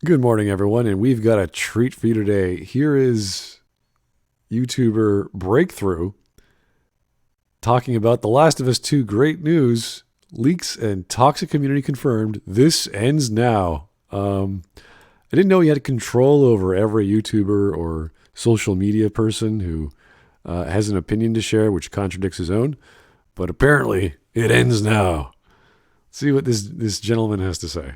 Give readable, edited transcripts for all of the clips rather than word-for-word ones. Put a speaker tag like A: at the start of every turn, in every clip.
A: Good morning, everyone, and we've got a treat for you today. Here is YouTuber Breakthrough talking about The Last of Us 2 great news, leaks, and toxic community confirmed. This ends now. I didn't know he had control over every YouTuber or social media person who has an opinion to share which contradicts his own, but apparently it ends now. Let's see what this gentleman has to say.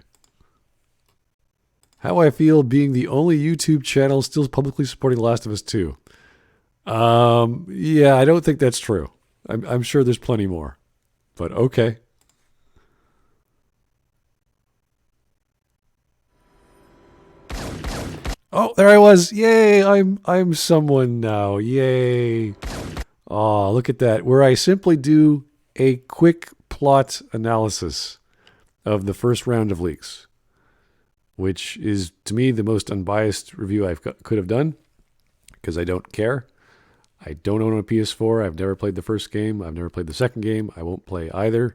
A: How I feel being the only YouTube channel still publicly supporting The Last of Us 2. Yeah, I don't think that's true. I'm sure there's plenty more, but okay. Oh, there I was. Yay, I'm someone now. Yay. Oh, look at that. Where I simply do a quick plot analysis of the first round of leaks, which is to me the most unbiased review could have done because I don't care. I don't own a PS4. I've never played the first game. I've never played the second game. I won't play either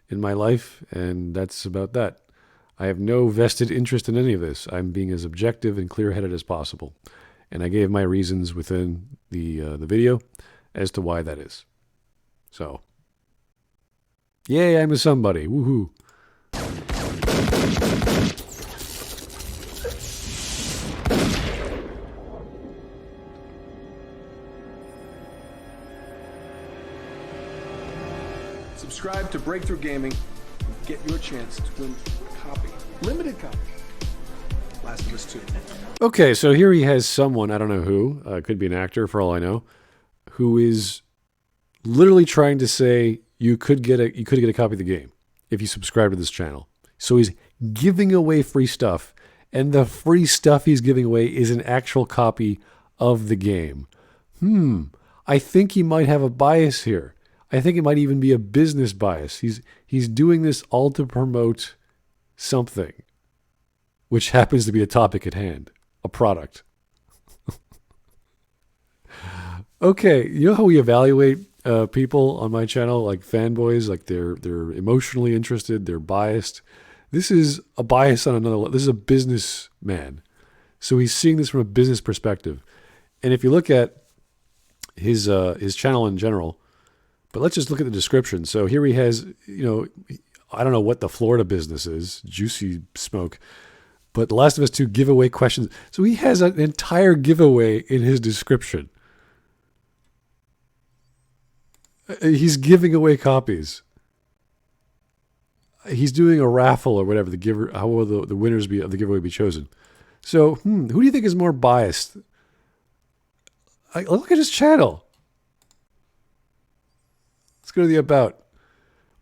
A: in my life, and that's about that. I have no vested interest in any of this. I'm being as objective and clear-headed as possible, and I gave my reasons within the video as to why that is. So, yay! I'm a somebody. Woohoo!
B: Subscribe to Breakthrough Gaming and get your chance to win a copy. Limited copy. Last of Us 2.
A: Okay, so here he has someone, I don't know who, could be an actor for all I know, who is literally trying to say you could get a copy of the game if you subscribe to this channel. So he's giving away free stuff, and the free stuff he's giving away is an actual copy of the game. I think he might have a bias here. I think it might even be a business bias. He's doing this all to promote something, which happens to be a topic at hand, a product. Okay, you know how we evaluate people on my channel, like fanboys, like they're emotionally interested, they're biased. This is a bias on another level. This is a businessman, so he's seeing this from a business perspective. And if you look at his channel in general. But let's just look at the description. So here he has, I don't know what the Florida business is, Juicy Smoke, but The Last of Us 2 giveaway questions. So he has an entire giveaway in his description. He's giving away copies. He's doing a raffle or whatever. How will the winners of the giveaway be chosen? So who do you think is more biased? Look at his channel. Let's go to the about.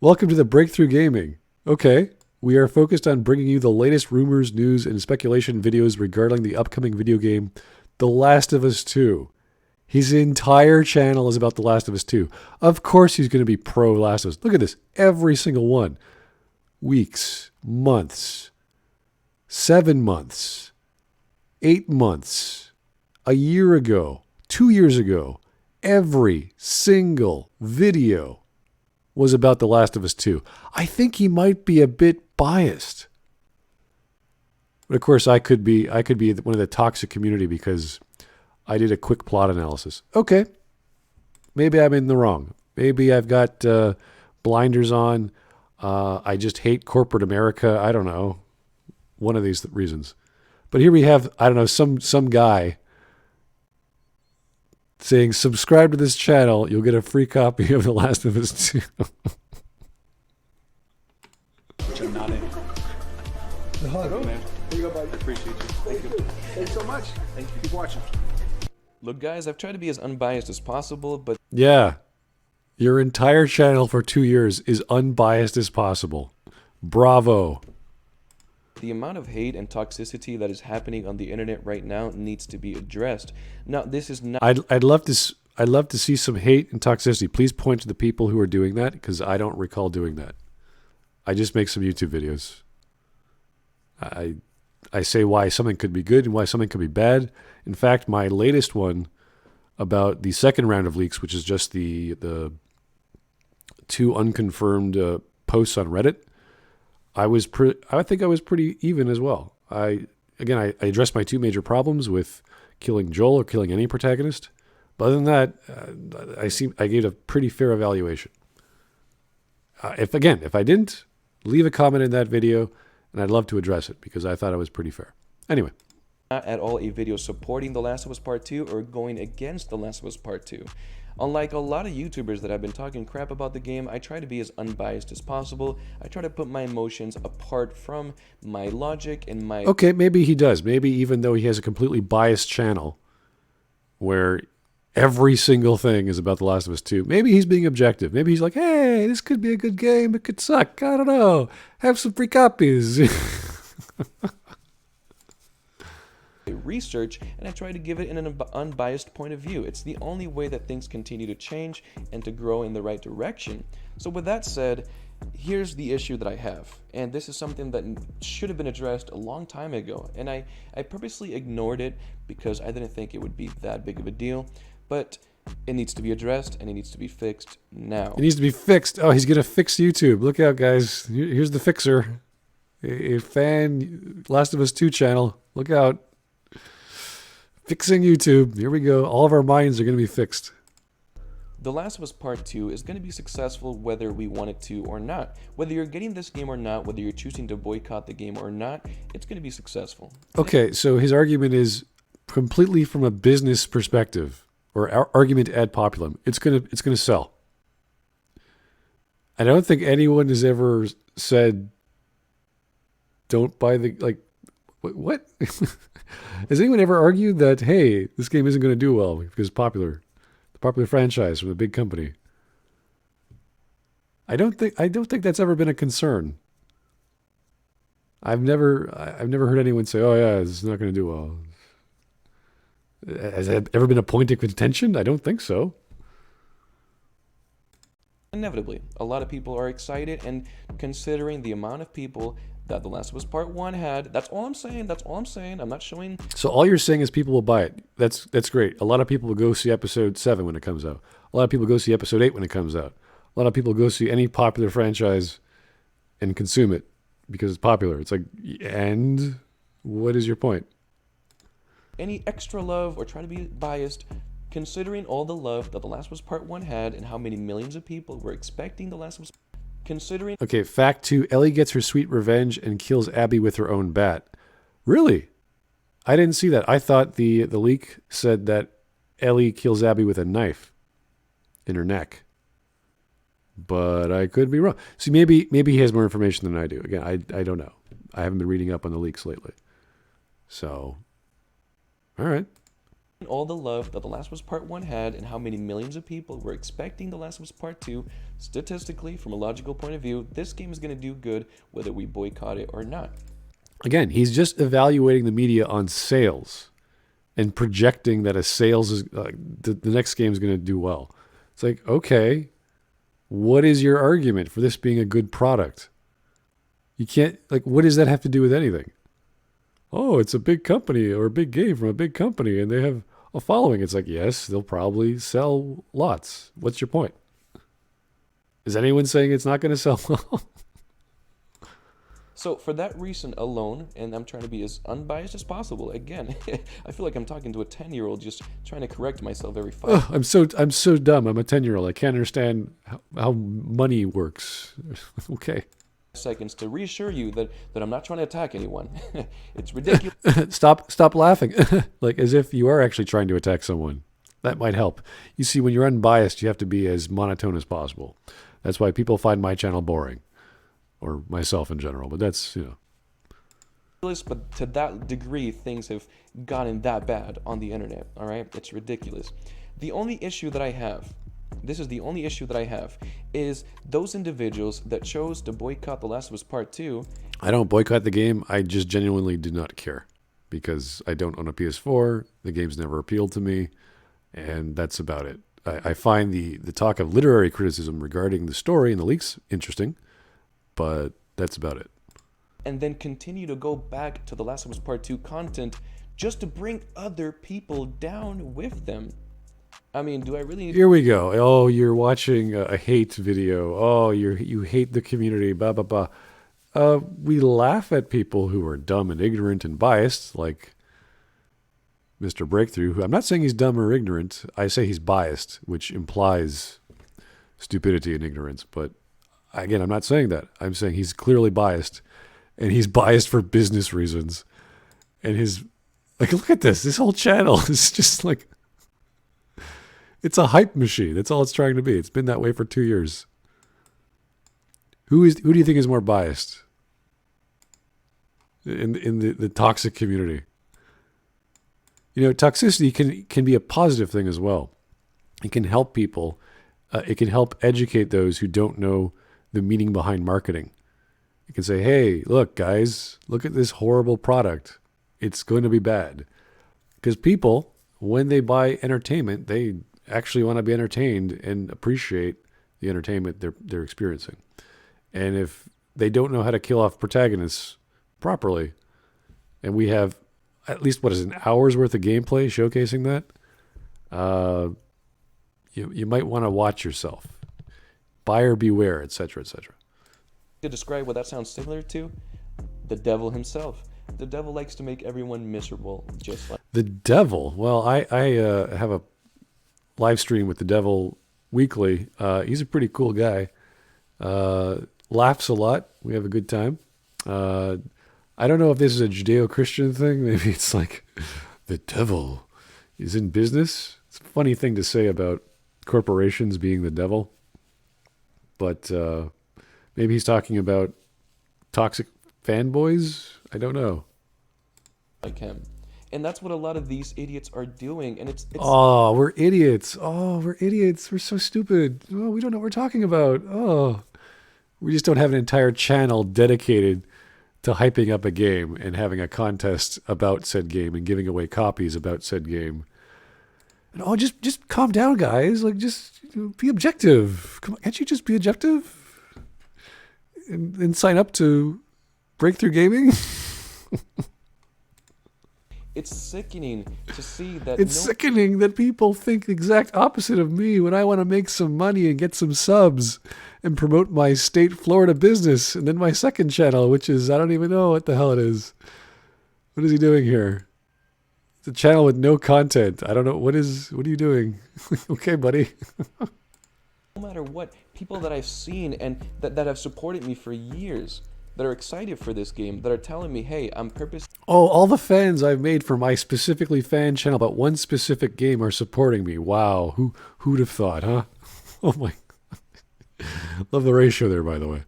A: Welcome to the Breakthrough Gaming. Okay, we are focused on bringing you the latest rumors, news, and speculation videos regarding the upcoming video game, The Last of Us 2. His entire channel is about The Last of Us 2. Of course he's going to be pro Last of Us. Look at this. Every single one. Weeks, months, 7 months, 8 months, a year ago, 2 years ago. Every single video was about The Last of Us 2. I think he might be a bit biased. But of course, I could be one of the toxic community because I did a quick plot analysis. Okay, maybe I'm in the wrong. Maybe I've got blinders on. I just hate corporate America. I don't know. One of these reasons. But here we have, I don't know, some guy saying, subscribe to this channel, you'll get a free copy of The Last of Us 2.
B: Which I'm not in. Hello, man. Here you go, buddy. I appreciate you. Thank you. Thanks so much. Thank you. Keep watching.
C: Look, guys, I've tried to be as unbiased as possible, but
A: Yeah. Your entire channel for 2 years is unbiased as possible. Bravo.
C: the amount of hate and toxicity that is happening on the internet right now needs to be addressed. Now, this is not...
A: I'd love to see some hate and toxicity. Please point to the people who are doing that, because I don't recall doing that. I just make some YouTube videos. I say why something could be good and why something could be bad. In fact, my latest one about the second round of leaks, which is just the two unconfirmed posts on Reddit, I think I was pretty even as well. again, I addressed my two major problems with killing Joel or killing any protagonist. But other than that, I gave a pretty fair evaluation. If I didn't, leave a comment in that video, and I'd love to address it because I thought it was pretty fair. Anyway.
C: Not at all a video supporting The Last of Us Part 2 or going against The Last of Us Part 2. Unlike a lot of YouTubers that have been talking crap about the game, I try to be as unbiased as possible. I try to put my emotions apart from my logic and my...
A: Okay, maybe he does. Maybe even though he has a completely biased channel where every single thing is about The Last of Us 2, maybe he's being objective. Maybe he's like, hey, this could be a good game. It could suck. I don't know. Have some free copies.
C: research, and I try to give it in an unbiased point of view. It's the only way that things continue to change and to grow in the right direction. So with that said, here's the issue that I have, and this is something that should have been addressed a long time ago, and I purposely ignored it because I didn't think it would be that big of a deal, but it needs to be addressed and it needs to be fixed now.
A: It needs to be fixed. Oh, he's going to fix YouTube. Look out, guys. Here's the fixer. A fan Last of Us 2 channel. Look out. Fixing YouTube. Here we go. All of our minds are going to be fixed.
C: The Last of Us Part 2 is going to be successful whether we want it to or not. Whether you're getting this game or not, whether you're choosing to boycott the game or not, it's going to be successful.
A: Okay, so his argument is completely from a business perspective, or argument ad populum. It's gonna sell. I don't think anyone has ever said, don't buy the, like, what? Has anyone ever argued that, hey, this game isn't going to do well because it's popular? The popular franchise from a big company. I don't think that's ever been a concern. I've never heard anyone say, oh yeah, this is not going to do well. Has that ever been a point of contention? I don't think so.
C: Inevitably, a lot of people are excited, and considering the amount of people that The Last of Us Part 1 had, that's all I'm saying. I'm not showing...
A: So all you're saying is people will buy it. That's great. A lot of people will go see episode 7 when it comes out. A lot of people go see episode 8 when it comes out. A lot of people go see any popular franchise and consume it because it's popular. It's like, and what is your point?
C: Any extra love or try to be biased, considering all the love that The Last of Us Part 1 had and how many millions of people were expecting The Last of Us... Considering...
A: Okay, fact 2, Ellie gets her sweet revenge and kills Abby with her own bat. Really? I didn't see that. I thought the leak said that Ellie kills Abby with a knife in her neck. But I could be wrong. See, maybe he has more information than I do. Again, I don't know. I haven't been reading up on the leaks lately. So, all right.
C: All the love that The Last of Us Part 1 had and how many millions of people were expecting The Last of Us Part 2, statistically, from a logical point of view, this game is going to do good whether we boycott it or not.
A: Again, he's just evaluating the media on sales and projecting that a sales is the next game is going to do well. It's like, okay, what is your argument for this being a good product? You can't, like, what does that have to do with anything? Oh, it's a big company or a big game from a big company and they have a following. It's like, yes, they'll probably sell lots. What's your point? Is anyone saying it's not going to sell well?
C: So for that reason alone, and I'm trying to be as unbiased as possible, again, I feel like I'm talking to a 10-year-old just trying to correct myself every 5
A: I'm so dumb. I'm a 10-year-old. I can't understand how money works. Okay.
C: seconds to reassure you that I'm not trying to attack anyone. It's ridiculous.
A: Stop laughing. Like as if you are actually trying to attack someone. That might help. You see, when you're unbiased, you have to be as monotone as possible. That's why people find my channel boring. Or myself in general. But that's,
C: But to that degree, things have gotten that bad on the internet. All right? It's ridiculous. The only issue that I have, this is the only issue that I have, is those individuals that chose to boycott The Last of Us Part 2.
A: I don't boycott the game. I just genuinely do not care. Because I don't own a PS4. The game's never appealed to me. And that's about it. I find the talk of literary criticism regarding the story and the leaks interesting. But that's about it.
C: And then continue to go back to The Last of Us Part 2 content just to bring other people down with them. I mean, do I really need...
A: Here we go. Oh, you're watching a hate video. Oh, you hate the community. Blah, blah, blah. we laugh at people who are dumb and ignorant and biased, like Mr. Breakthrough, who I'm not saying he's dumb or ignorant. I say he's biased, which implies stupidity and ignorance. But again, I'm not saying that. I'm saying he's clearly biased, and he's biased for business reasons. And his, like, look at this. This whole channel is just like, it's a hype machine. That's all it's trying to be. It's been that way for 2 years. Who do you think is more biased in the toxic community? You know, toxicity can be a positive thing as well. It can help people. It can help educate those who don't know the meaning behind marketing. You can say, hey, look, guys, look at this horrible product. It's going to be bad. Because people, when they buy entertainment, they actually want to be entertained and appreciate the entertainment they're experiencing. And if they don't know how to kill off protagonists properly, and we have at least, what is an hour's worth of gameplay showcasing that, you might want to watch yourself. Buyer beware, etc., etc.
C: To describe what that sounds similar to, the devil himself. The devil likes to make everyone miserable, just like
A: The devil. Well, I have a live stream with the devil weekly. He's a pretty cool guy. Laughs a lot. We have a good time. I don't know if this is a Judeo-Christian thing. Maybe it's like the devil is in business. It's a funny thing to say about corporations being the devil. But maybe he's talking about toxic fanboys. I don't know.
C: him. And that's what a lot of these idiots are doing. And it's
A: Oh, we're idiots. Oh, we're idiots. We're so stupid. Oh, we don't know what we're talking about. Oh, we just don't have an entire channel dedicated to hyping up a game and having a contest about said game and giving away copies about said game. And oh, just calm down, guys. Like, just be objective. Come on, can't you just be objective and sign up to Breakthrough Gaming?
C: it's sickening to see that
A: It's sickening that people think the exact opposite of me when I want to make some money and get some subs and promote my state Florida business. And then my second channel, which is, I don't even know what the hell it is. What is he doing here? It's a channel with no content. I don't know. What are you doing? Okay, buddy.
C: no matter what, people that I've seen and that have supported me for years, that are excited for this game, that are telling me, hey, I'm
A: Oh, all the fans I've made for my specifically fan channel about one specific game are supporting me. Wow. Who'd have thought, huh? Oh my. Love the ratio there, by the way.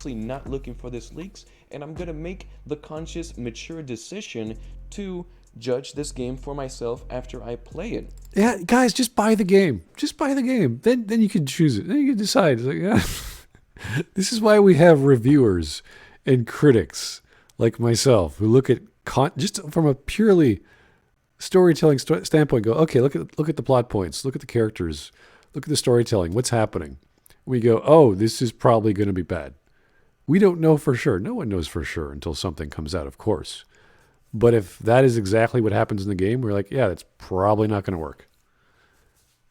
C: not looking for this leaks, and I'm gonna make the conscious, mature decision to judge this game for myself after I play it.
A: Yeah, guys, just buy the game. Just buy the game. Then you can choose it. Then you can decide. It's like, yeah. This is why we have reviewers and critics like myself who look at just from a purely storytelling standpoint. Go, okay, look at the plot points. Look at the characters. Look at the storytelling. What's happening? We go, oh, this is probably going to be bad. We don't know for sure. No one knows for sure until something comes out, of course. But if that is exactly what happens in the game, we're like, yeah, that's probably not going to work.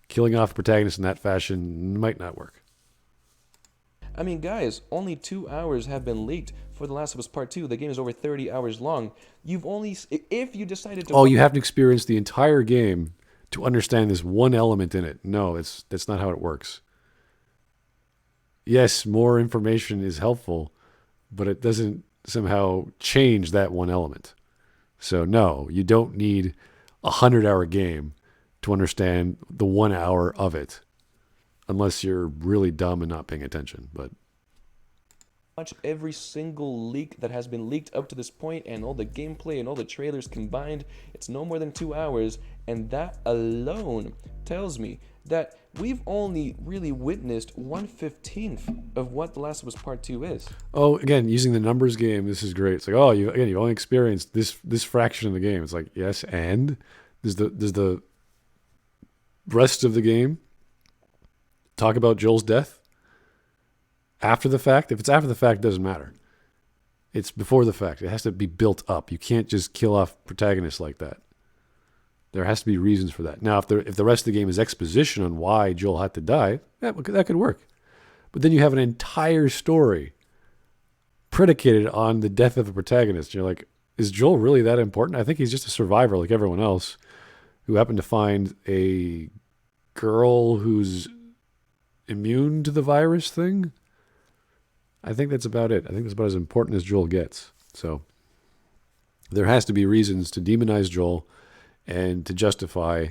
A: Killing off protagonists in that fashion might not work.
C: I mean, guys, only 2 hours have been leaked for The Last of Us Part 2. The game is over 30 hours long. You've only, if you decided to...
A: Oh, you haven't experienced the entire game to understand this one element in it. No, that's not how it works. Yes, more information is helpful, but it doesn't somehow change that one element. So no, you don't need a 100-hour game to understand the 1 hour of it, unless you're really dumb and not paying attention. But
C: watch every single leak that has been leaked up to this point, and all the gameplay and all the trailers combined. It's no more than 2 hours, and that alone tells me that we've only really witnessed 1/15th of what The Last of Us Part 2 is.
A: oh, again, using the numbers game, this is great. It's like, oh, you've only experienced this fraction of the game. It's like, yes, and does the rest of the game talk about Joel's death after the fact? If it's after the fact, it doesn't matter. It's before the fact. It has to be built up. You can't just kill off protagonists like that. There has to be reasons for that. Now, if the rest of the game is exposition on why Joel had to die, that could work. But then you have an entire story predicated on the death of the protagonist. You're like, is Joel really that important? I think he's just a survivor like everyone else who happened to find a girl who's immune to the virus thing. I think that's about it. I think that's about as important as Joel gets. So there has to be reasons to demonize Joel and to justify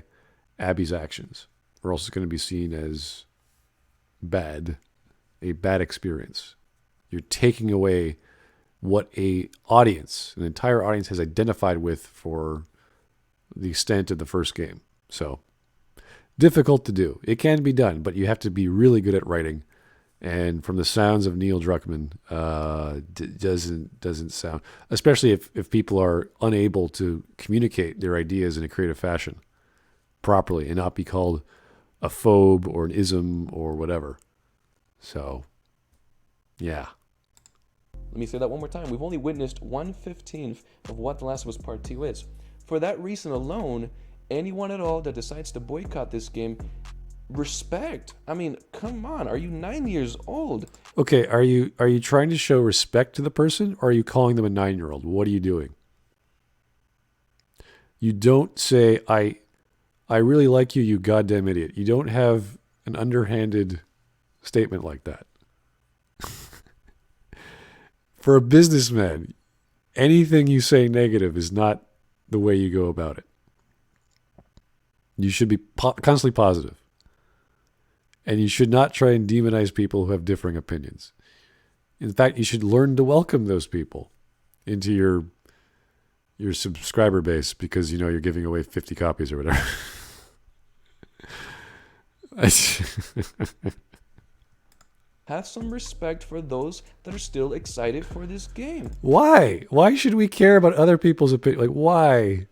A: Abby's actions, or else it's going to be seen as bad, a bad experience. You're taking away what an entire audience has identified with for the extent of the first game. So difficult to do. It can be done, but you have to be really good at writing. And from the sounds of Neil Druckmann, doesn't sound, especially if people are unable to communicate their ideas in a creative fashion properly and not be called a phobe or an ism or whatever. So, yeah.
C: Let me say that one more time. We've only witnessed 1/15 of what The Last of Us Part 2 is. For that reason alone, anyone at all that decides to boycott this game, respect. I mean, come on. Are you 9 years old?
A: Okay, are you trying to show respect to the person, or are you calling them a 9-year-old? What are you doing? You don't say, I really like you, you goddamn idiot. You don't have an underhanded statement like that. For a businessman, anything you say negative is not the way you go about it. You should be constantly positive. And you should not try and demonize people who have differing opinions. In fact, you should learn to welcome those people into your subscriber base because you know you're giving away 50 copies or whatever.
C: Have some respect for those that are still excited for this game.
A: Why? Why should we care about other people's opinion? Like, why?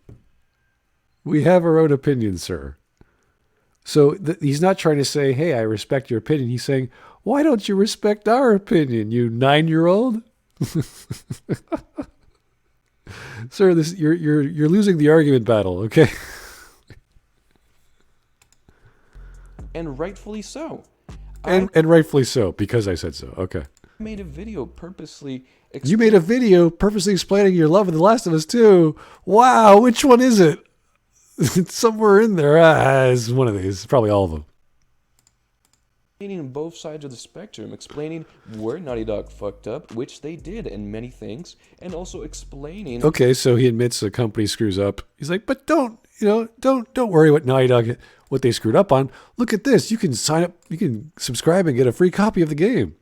A: We have our own opinions, sir. So he's not trying to say, hey, I respect your opinion. He's saying, why don't you respect our opinion, you 9-year-old? Sir, you're losing the argument battle, okay?
C: And rightfully so.
A: And rightfully so, because I said so. Okay.
C: I made a video purposely...
A: You made a video purposely explaining your love of The Last of Us 2. Wow, which one is it? It's somewhere in there. It's one of these. Probably all of them.
C: Explaining both sides of the spectrum, explaining where Naughty Dog fucked up, which they did in many things, and also explaining...
A: Okay, so he admits the company screws up. He's like, but don't worry what Naughty Dog, what they screwed up on. Look at this. You can sign up, you can subscribe and get a free copy of the game.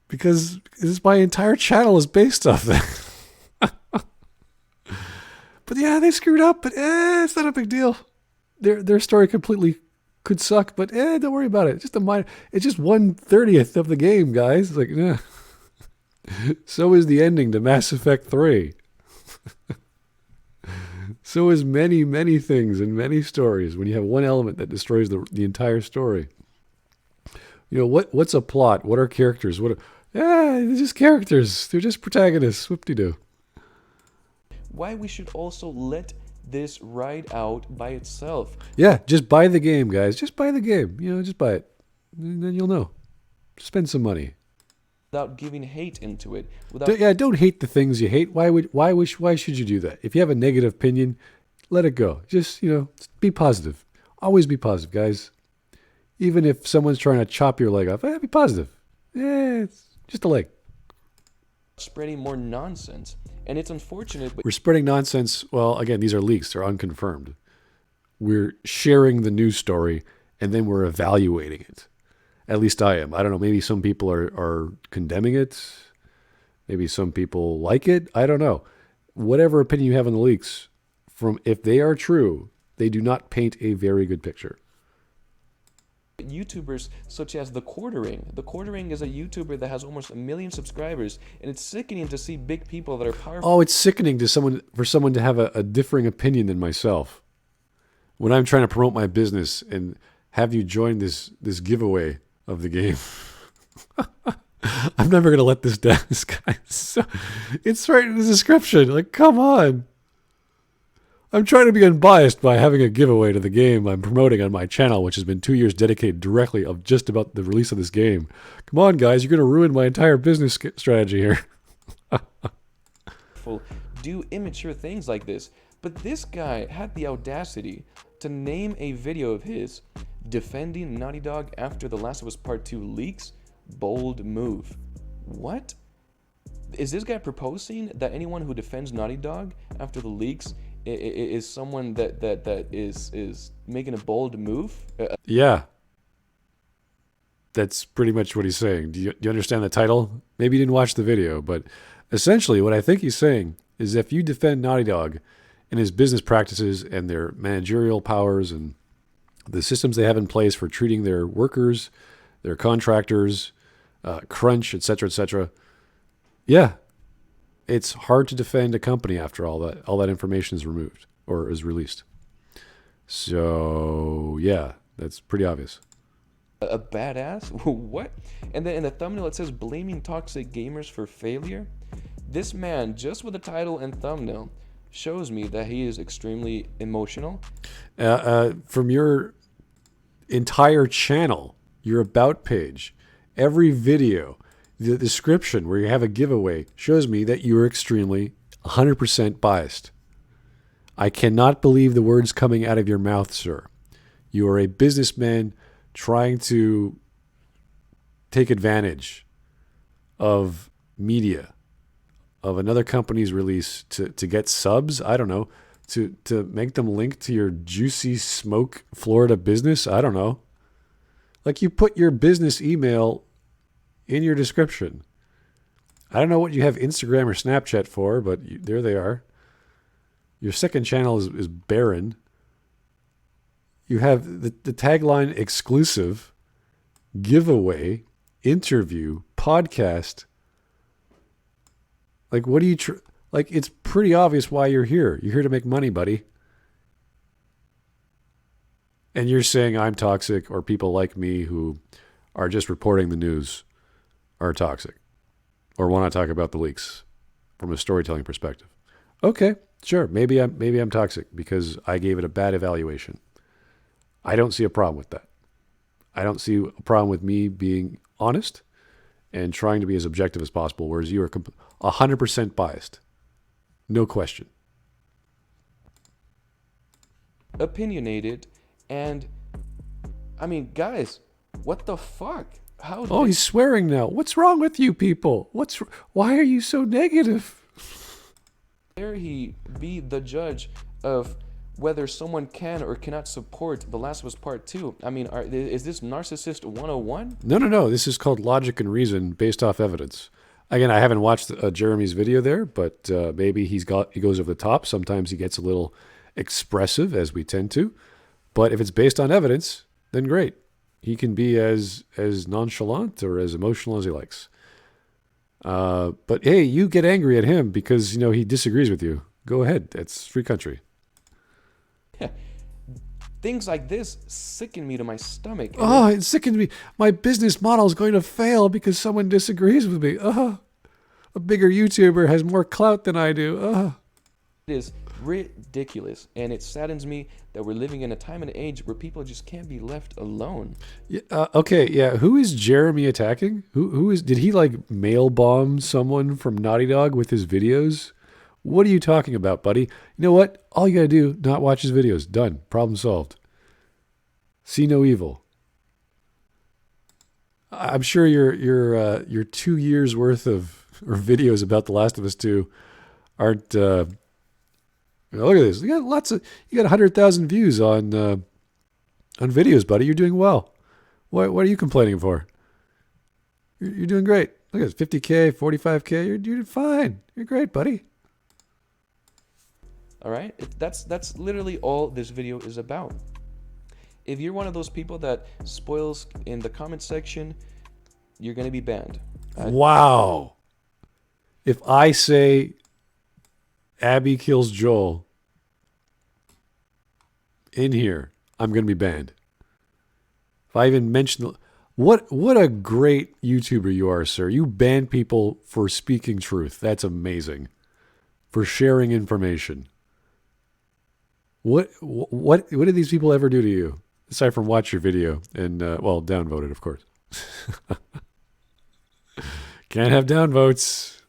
A: Because my entire channel is based off that. But yeah, they screwed up, but it's not a big deal. Their story completely could suck, but don't worry about it. It's just 1/30 of the game, guys. It's like, nah. So is the ending to Mass Effect 3. So is many, many things and many stories when you have one element that destroys the entire story. You know, what's a plot? What are characters? They're just characters. They're just protagonists. Whoop-de-doo.
C: Why we should also let this ride out by itself.
A: Yeah, just buy the game, guys. Just buy the game. You know, just buy it. And then you'll know. Spend some money.
C: Without giving hate into it.
A: Don't hate the things you hate. Why should you do that? If you have a negative opinion, let it go. Just, be positive. Always be positive, guys. Even if someone's trying to chop your leg off, be positive. It's just a leg.
C: Spreading more nonsense. And it's unfortunate, but
A: we're spreading nonsense. Well, again, these are leaks. They're unconfirmed. We're sharing the news story, and then we're evaluating it. At least I am. I don't know. Maybe some people are condemning it. Maybe some people like it. I don't know. Whatever opinion you have on the leaks, if they are true, they do not paint a very good picture.
C: YouTubers such as The Quartering. The Quartering is a YouTuber that has almost 1 million subscribers, and it's sickening to see big people that are powerful.
A: Oh, it's sickening for someone to have a differing opinion than myself. When I'm trying to promote my business and have you join this giveaway of the game. I'm never going to let this down, this guy. It's right in the description. Like, come on. I'm trying to be unbiased by having a giveaway to the game I'm promoting on my channel, which has been 2 years dedicated directly of just about the release of this game. Come on, guys, you're going to ruin my entire business strategy here.
C: Do immature things like this. But this guy had the audacity to name a video of his defending Naughty Dog after The Last of Us Part 2 leaks. Bold move. What? Is this guy proposing that anyone who defends Naughty Dog after the leaks is someone that is making a bold move?
A: Yeah. That's pretty much what he's saying. Do you understand the title? Maybe you didn't watch the video, but essentially what I think he's saying is if you defend Naughty Dog and his business practices and their managerial powers and the systems they have in place for treating their workers, their contractors, crunch, etc., yeah, it's hard to defend a company after all that information is removed or is released. So yeah, that's pretty obvious.
C: A badass? What? And then in the thumbnail it says blaming toxic gamers for failure. This man, just with the title and thumbnail, shows me that he is extremely emotional.
A: From your entire channel, your about page, every video, the description where you have a giveaway shows me that you are extremely 100% biased. I cannot believe the words coming out of your mouth, sir. You are a businessman trying to take advantage of media, of another company's release to get subs. I don't know, to make them link to your juicy smoke Florida business. I don't know. Like you put your business email in your description. I don't know what you have Instagram or Snapchat for, but there they are. Your second channel is barren. You have the tagline exclusive, giveaway, interview, podcast. Like, what do you... like, it's pretty obvious why you're here. You're here to make money, buddy. And you're saying I'm toxic or people like me who are just reporting the news are toxic or want to talk about the leaks from a storytelling perspective. Okay, sure. Maybe I'm toxic because I gave it a bad evaluation. I don't see a problem with that. I don't see a problem with me being honest and trying to be as objective as possible, whereas you are 100% biased. No question.
C: Opinionated, and I mean, guys, what the fuck? How?
A: Oh, he's swearing now. What's wrong with you people? Why are you so negative?
C: Dare he be the judge of whether someone can or cannot support The Last of Us Part 2? I mean, is this Narcissist 101?
A: No. This is called logic and reason based off evidence. Again, I haven't watched Jeremy's video there, but maybe he goes over the top. Sometimes he gets a little expressive, as we tend to. But if it's based on evidence, then great. He can be as nonchalant or as emotional as he likes. But hey, you get angry at him because he disagrees with you. Go ahead. It's free country.
C: Things like this sicken me to my stomach.
A: Oh, it sickens me. My business model is going to fail because someone disagrees with me. Oh, a bigger YouTuber has more clout than I do. Oh.
C: It is ridiculous, and it saddens me that we're living in a time and age where people just can't be left alone.
A: Yeah, okay, yeah. Who is Jeremy attacking? Who is? Did he like mail bomb someone from Naughty Dog with his videos? What are you talking about, buddy? You know what? All you gotta do, not watch his videos. Done. Problem solved. See no evil. I'm sure your 2 years worth of videos about The Last of Us 2 aren't. Look at this. You got 100,000 views on videos, buddy. You're doing well. What are you complaining for? You're doing great. Look at this. 50K, 45K. You're fine. You're great, buddy.
C: All right, that's literally all this video is about. If you're one of those people that spoils in the comment section, you're gonna be banned.
A: Wow. If I say Abby kills Joel in here, I'm gonna be banned. If I even mention what a great YouTuber you are, sir. You ban people for speaking truth. That's amazing. For sharing information. What did these people ever do to you aside from watch your video and well, downvote it, of course. Can't have downvotes.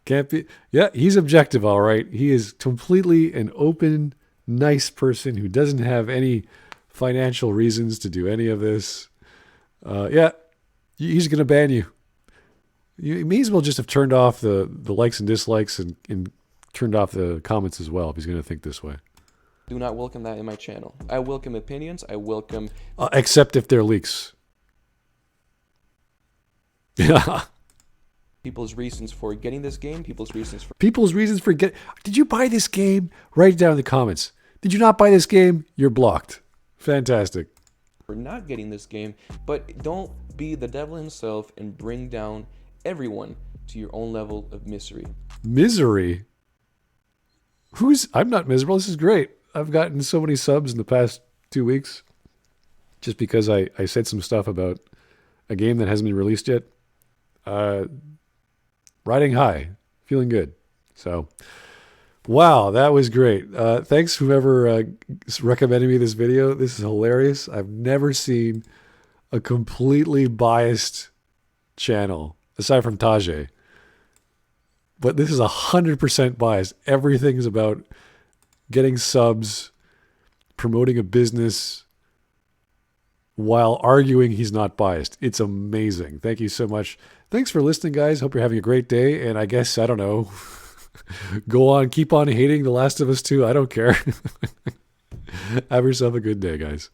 A: Can't be. Yeah, he's objective, all right. He is completely an open, nice person who doesn't have any financial reasons to do any of this. Yeah, he's going to ban you. You may as well just have turned off the likes and dislikes and turned off the comments as well if he's going to think this way.
C: Do not welcome that in my channel. I welcome opinions. I welcome...
A: Except if they're leaks. Yeah.
C: people's reasons for getting this game, people's reasons for
A: Did you buy this game? Write it down in the comments. Did you not buy this game? You're blocked. Fantastic.
C: not getting this game, but don't be the devil himself and bring down everyone to your own level of misery.
A: Misery? I'm not miserable. This is great. I've gotten so many subs in the past 2 weeks just because I said some stuff about a game that hasn't been released yet. Riding high, feeling good. So, wow, that was great. Thanks whoever recommended me this video. This is hilarious. I've never seen a completely biased channel aside from Tajay. But this is 100% biased. Everything is about getting subs, promoting a business, while arguing he's not biased. It's amazing. Thank you so much. Thanks for listening, guys. Hope you're having a great day. And I guess, I don't know, go on, keep on hating The Last of Us 2. I don't care. Have yourself a good day, guys.